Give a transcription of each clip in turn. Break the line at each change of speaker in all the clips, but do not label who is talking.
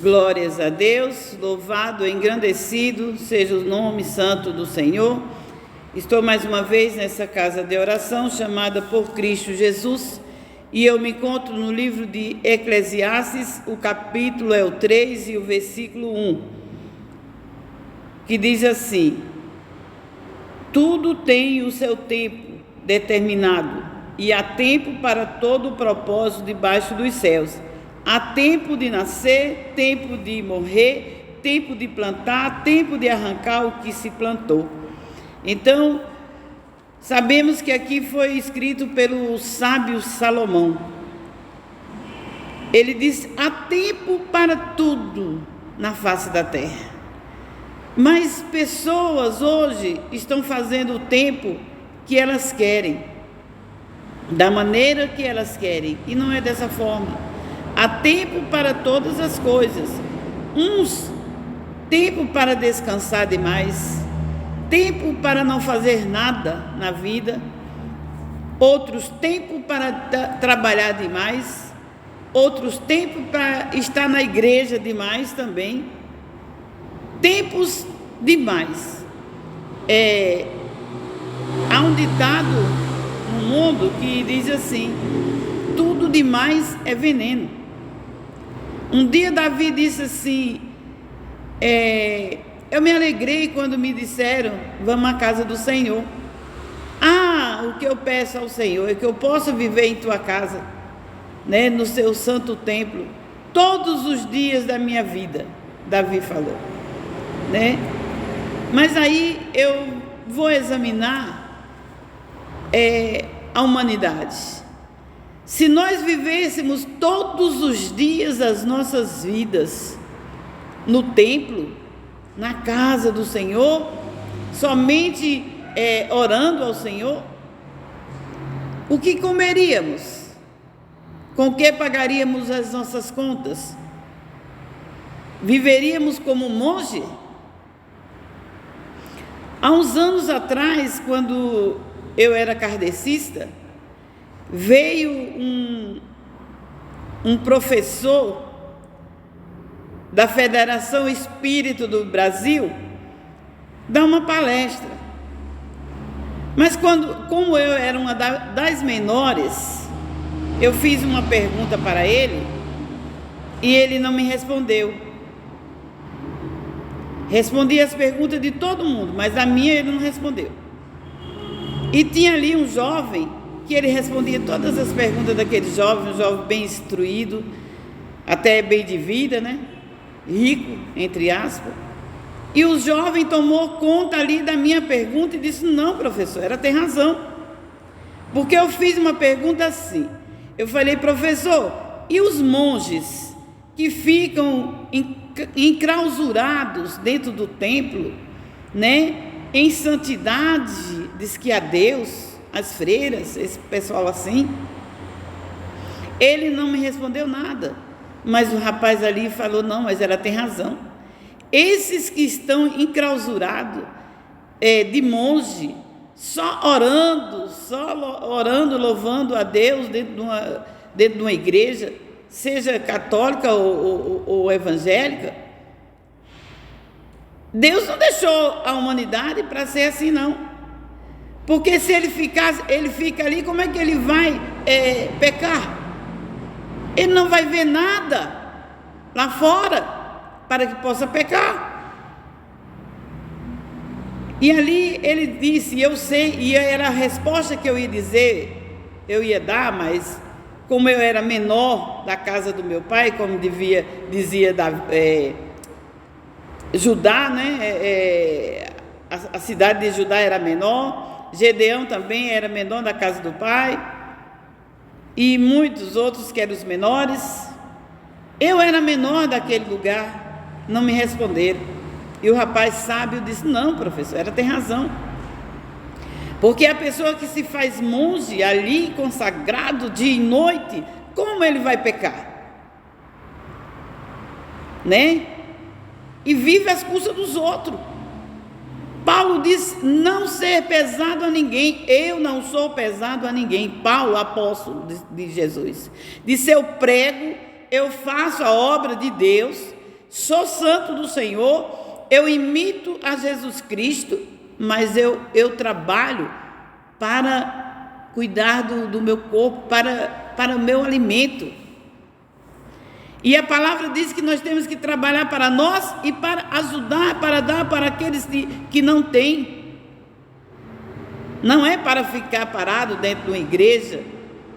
Glórias a Deus, louvado, engrandecido seja o nome santo do Senhor. Estou mais uma vez nessa casa de oração chamada por Cristo Jesus e eu me encontro no livro de Eclesiastes, o capítulo é o 3 e o versículo 1, que diz assim: tudo tem o seu tempo determinado e há tempo para todo o propósito debaixo dos céus. Há tempo de nascer, tempo de morrer, tempo de plantar, tempo de arrancar o que se plantou. Então, sabemos que aqui foi escrito pelo sábio Salomão. Ele diz: há tempo para tudo na face da terra. Mas pessoas hoje estão fazendo o tempo que elas querem, da maneira que elas querem, e não é dessa forma. Há tempo para todas as coisas. Uns, tempo para descansar demais, tempo para não fazer nada na vida. Outros, tempo para trabalhar demais. Outros, tempo para estar na igreja demais também. Tempos demais. Há um ditado no mundo que diz assim: tudo demais é veneno. Um dia Davi disse assim: eu me alegrei quando me disseram, vamos à casa do Senhor. O que eu peço ao Senhor é que eu possa viver em tua casa, né, no seu santo templo, todos os dias da minha vida. Davi falou, né? Mas aí eu vou examinar a humanidade. Se nós vivêssemos todos os dias das nossas vidas no templo, na casa do Senhor, somente orando ao Senhor, o que comeríamos? Com que pagaríamos as nossas contas? Viveríamos como um monge? Há uns anos atrás, quando eu era kardecista, veio um professor da Federação Espírita do Brasil dar uma palestra. Mas como eu era uma das menores, eu fiz uma pergunta para ele e ele não me respondeu. Respondi as perguntas de todo mundo, mas a minha ele não respondeu. E tinha ali um jovem que ele respondia todas as perguntas daquele jovem, um jovem bem instruído, até bem de vida, né? Rico, entre aspas. E o jovem tomou conta ali da minha pergunta e disse: não, professor, ela tem razão. Porque eu fiz uma pergunta assim. Eu falei: professor, e os monges que ficam enclausurados dentro do templo, né? Em santidade, diz que a Deus, as freiras, esse pessoal assim. Ele não me respondeu nada, mas o rapaz ali falou: não, mas ela tem razão. Esses que estão enclausurados de monge, só orando, louvando a Deus dentro de uma igreja, seja católica ou evangélica, Deus não deixou a humanidade para ser assim, não. Porque se ele fica ali, como é que ele vai pecar? Ele não vai ver nada lá fora para que possa pecar. E ali ele disse, eu sei, e era a resposta que eu ia dizer, eu ia dar, mas como eu era menor da casa do meu pai, como dizia Judá, né? A cidade de Judá era menor. Gedeão também era menor da casa do pai, e muitos outros que eram os menores. Eu era menor daquele lugar, não me responderam. E o rapaz sábio disse: não, professor, ela tem razão. Porque a pessoa que se faz monge ali, consagrado dia e noite, como ele vai pecar? Né? E vive às custas dos outros. Paulo diz: não ser pesado a ninguém. Eu não sou pesado a ninguém. Paulo, apóstolo de Jesus, disse: eu prego, eu faço a obra de Deus, Sou santo do Senhor, eu imito a Jesus Cristo, mas eu trabalho para cuidar do meu corpo, para o meu alimento. E a palavra diz que nós temos que trabalhar para nós e para ajudar, para dar para aqueles que não têm. Não é para ficar parado dentro de uma igreja,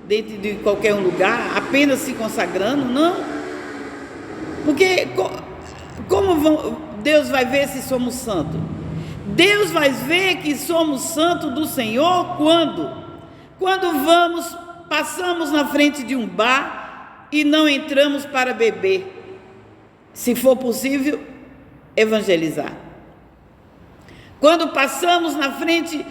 dentro de qualquer lugar, apenas se consagrando, não. Porque Deus vai ver se somos santos? Deus vai ver que somos santos do Senhor quando passamos na frente de um bar e não entramos para beber, se for possível, evangelizar. Quando passamos na frente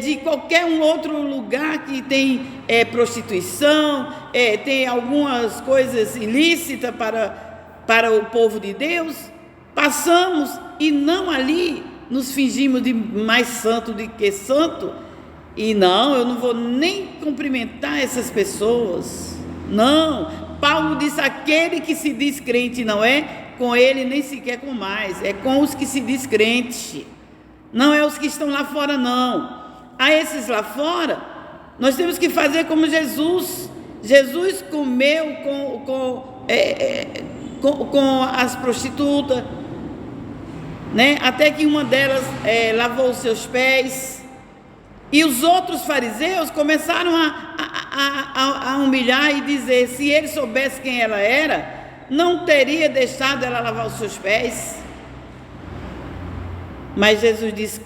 de qualquer um outro lugar que tem prostituição, tem algumas coisas ilícitas para o povo de Deus, passamos e não ali nos fingimos de mais santo do que santo, e não, eu não vou nem cumprimentar essas pessoas, não. Paulo disse, aquele que se diz crente não é com ele nem sequer com mais, é com os que se diz crente, não é os que estão lá fora não. A esses lá fora, nós temos que fazer como Jesus comeu com as prostitutas, né? Até que uma delas lavou os seus pés, e os outros fariseus começaram a humilhar e dizer, se ele soubesse quem ela era, não teria deixado ela lavar os seus pés. Mas Jesus disse,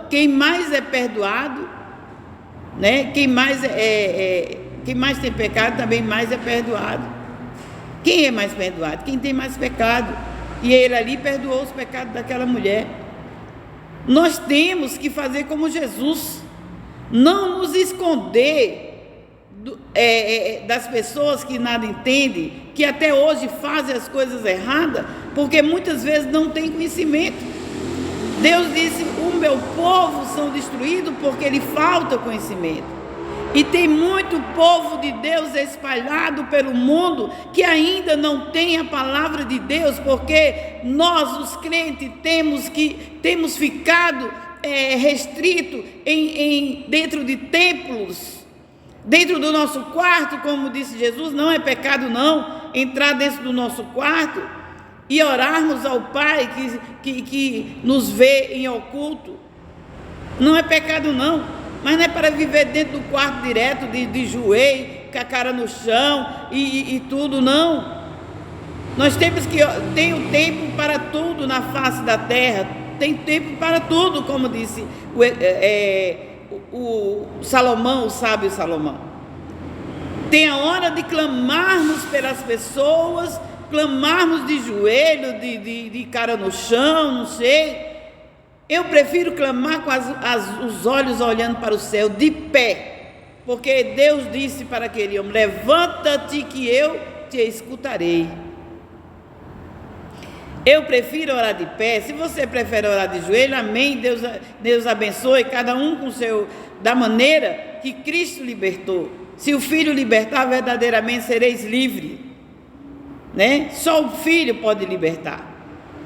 quem mais é perdoado, né? Quem mais tem pecado, também mais é perdoado. Quem é mais perdoado? Quem tem mais pecado. E ele ali perdoou os pecados daquela mulher. Nós temos que fazer como Jesus, não nos esconder das pessoas que nada entendem, que até hoje fazem as coisas erradas, porque muitas vezes não têm conhecimento. Deus disse, o meu povo são destruídos porque lhe falta conhecimento. E tem muito povo de Deus espalhado pelo mundo que ainda não tem a palavra de Deus, porque nós, os crentes, temos ficado restrito dentro de templos, dentro do nosso quarto, como disse Jesus. Não é pecado não entrar dentro do nosso quarto e orarmos ao Pai que nos vê em oculto. Não é pecado não, mas não é para viver dentro do quarto direto, de joelho, com a cara no chão e tudo, não. Nós temos que ter o tempo para tudo na face da terra, tem tempo para tudo, como disse o Salomão, o sábio Salomão. Tem a hora de clamarmos pelas pessoas, clamarmos de joelho, de cara no chão, não sei. Eu prefiro clamar com os olhos olhando para o céu, de pé, porque Deus disse para aquele homem, levanta-te que eu te escutarei. Eu prefiro orar de pé. Se você prefere orar de joelho, amém, Deus abençoe, cada um da maneira que Cristo libertou. Se o Filho libertar, verdadeiramente sereis livres, né? Só o Filho pode libertar,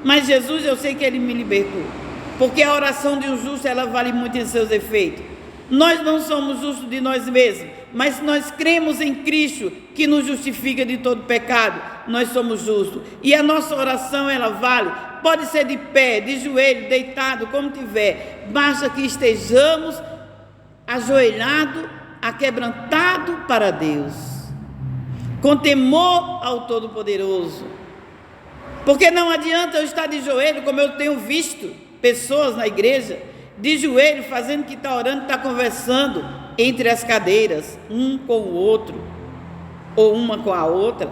mas Jesus, eu sei que Ele me libertou, porque a oração de um justo, ela vale muito em seus efeitos. Nós não somos justos de nós mesmos, mas nós cremos em Cristo, que nos justifica de todo pecado. Nós somos justos, e a nossa oração, ela vale. Pode ser de pé, de joelho, deitado, como tiver, basta que estejamos ajoelhados, aquebrantados para Deus, com temor ao Todo-Poderoso. Porque não adianta eu estar de joelho, como eu tenho visto pessoas na igreja, de joelho, fazendo que está orando, está conversando entre as cadeiras, um com o outro, ou uma com a outra.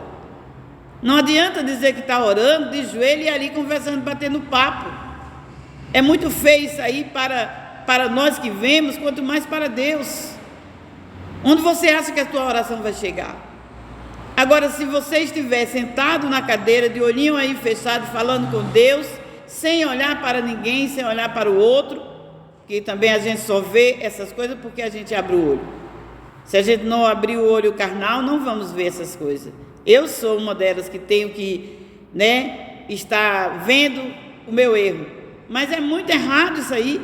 Não adianta dizer que está orando de joelho e ali conversando, batendo papo. É muito feio isso aí para nós que vemos, quanto mais para Deus. Onde você acha que a tua oração vai chegar? Agora, se você estiver sentado na cadeira, de olhinho aí fechado, falando com Deus, sem olhar para ninguém, sem olhar para o outro, que também a gente só vê essas coisas porque a gente abre o olho. Se a gente não abrir o olho carnal, não vamos ver essas coisas. Eu sou uma delas que tenho que, está vendo o meu erro. Mas é muito errado isso aí.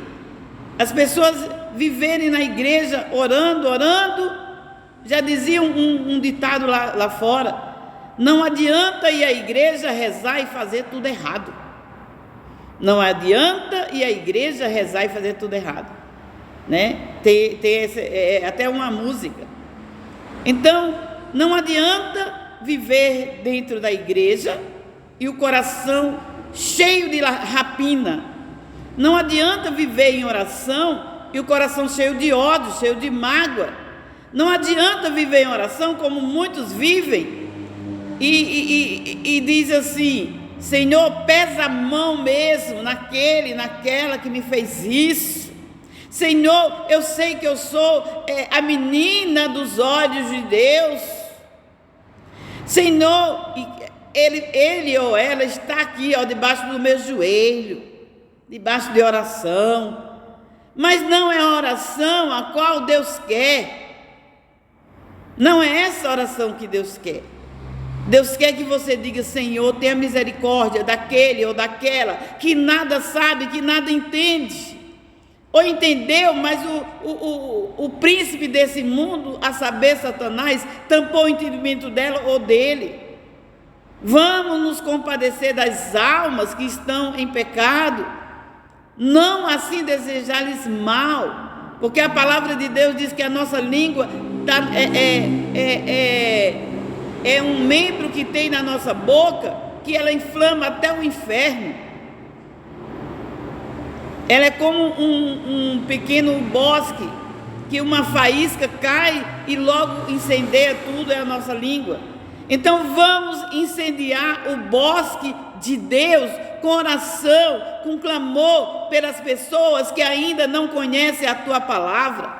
As pessoas viverem na igreja orando, já dizia um ditado lá fora: não adianta ir à igreja rezar e fazer tudo errado. Não adianta ir à igreja rezar e fazer tudo errado, né? Tem até uma música. Então, não adianta viver dentro da igreja e o coração cheio de rapina. Não adianta viver em oração e o coração cheio de ódio, cheio de mágoa. Não adianta viver em oração como muitos vivem e diz assim: Senhor, pesa a mão mesmo naquela que me fez isso. Senhor, eu sei que eu sou a menina dos olhos de Deus. Senhor, ele ou ela está aqui, debaixo do meu joelho, debaixo de oração. Mas não é a oração a qual Deus quer. Não é essa oração que Deus quer. Deus quer que você diga: Senhor, tenha misericórdia daquele ou daquela que nada sabe, que nada entende. Ou entendeu, mas o príncipe desse mundo, a saber, Satanás, tampou o entendimento dela ou dele. Vamos nos compadecer das almas que estão em pecado, não assim desejar-lhes mal, porque a palavra de Deus diz que a nossa língua é um membro que tem na nossa boca, que ela inflama até o inferno. Ela é como um pequeno bosque, que uma faísca cai e logo incendeia tudo, é a nossa língua. Então vamos incendiar o bosque de Deus com oração, com clamor pelas pessoas que ainda não conhecem a tua palavra,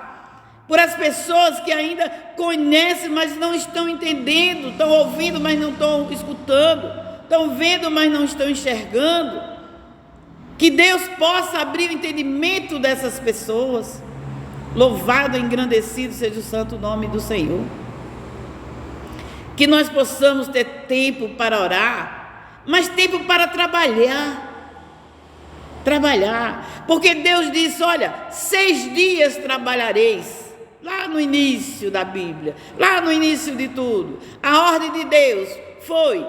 por as pessoas que ainda conhecem, mas não estão entendendo, estão ouvindo, mas não estão escutando, estão vendo, mas não estão enxergando. Que Deus possa abrir o entendimento dessas pessoas. Louvado e engrandecido seja o santo nome do Senhor. Que nós possamos ter tempo para orar, mas tempo para trabalhar. Porque Deus disse: olha, 6 dias trabalhareis. Lá no início da Bíblia, lá no início de tudo, a ordem de Deus foi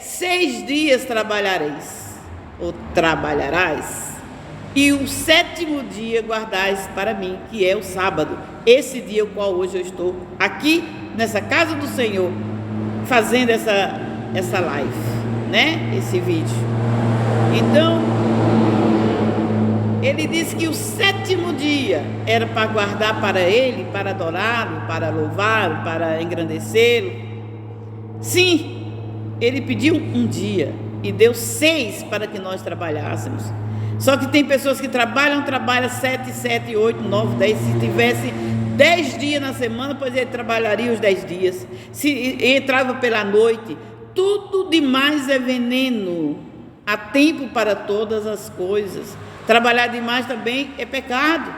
6 dias trabalhareis, ou trabalharás, e o 7º dia guardais para mim, que é o sábado, esse dia o qual hoje eu estou aqui nessa casa do Senhor, fazendo essa live, né? Esse vídeo. Então, ele disse que o 7º dia era para guardar para ele, para adorá-lo, para louvá-lo, para engrandecê-lo. Sim, ele pediu um dia e deu 6 para que nós trabalhássemos. Só que tem pessoas que trabalham 7, 8, 9, 10. Se tivesse 10 dias na semana, pois ele trabalharia os 10 dias. Se entrava pela noite, tudo demais é veneno. Há tempo para todas as coisas. Trabalhar demais também é pecado,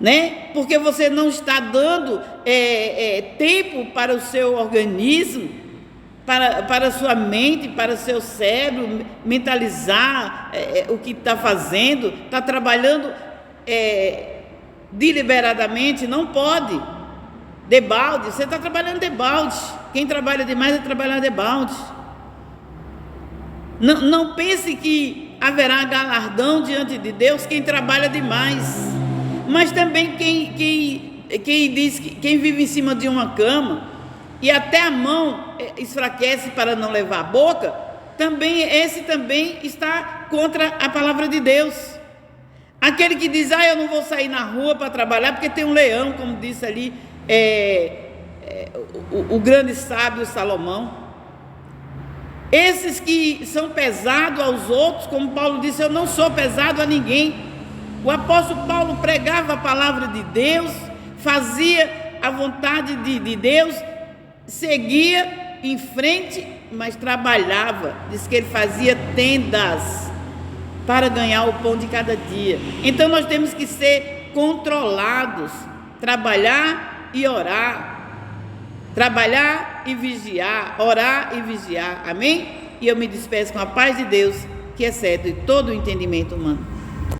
né? Porque você não está dando tempo para o seu organismo, para a sua mente, para o seu cérebro mentalizar o que está fazendo. Está trabalhando deliberadamente, não pode. Debalde, você está trabalhando debalde. Quem trabalha demais é trabalhar debalde. Não pense que haverá galardão diante de Deus quem trabalha demais, mas também quem diz que quem vive em cima de uma cama e até a mão esfraquece para não levar a boca, esse também está contra a palavra de Deus. Aquele que diz: eu não vou sair na rua para trabalhar porque tem um leão, como disse ali o grande sábio Salomão. Esses que são pesados aos outros, como Paulo disse: eu não sou pesado a ninguém. O apóstolo Paulo pregava a palavra de Deus, fazia a vontade de Deus, seguia em frente, mas trabalhava. Diz que ele fazia tendas para ganhar o pão de cada dia. Então nós temos que ser controlados, trabalhar e orar, trabalhar e vigiar, orar e vigiar, amém? E eu me despeço com a paz de Deus, que excede todo o entendimento humano.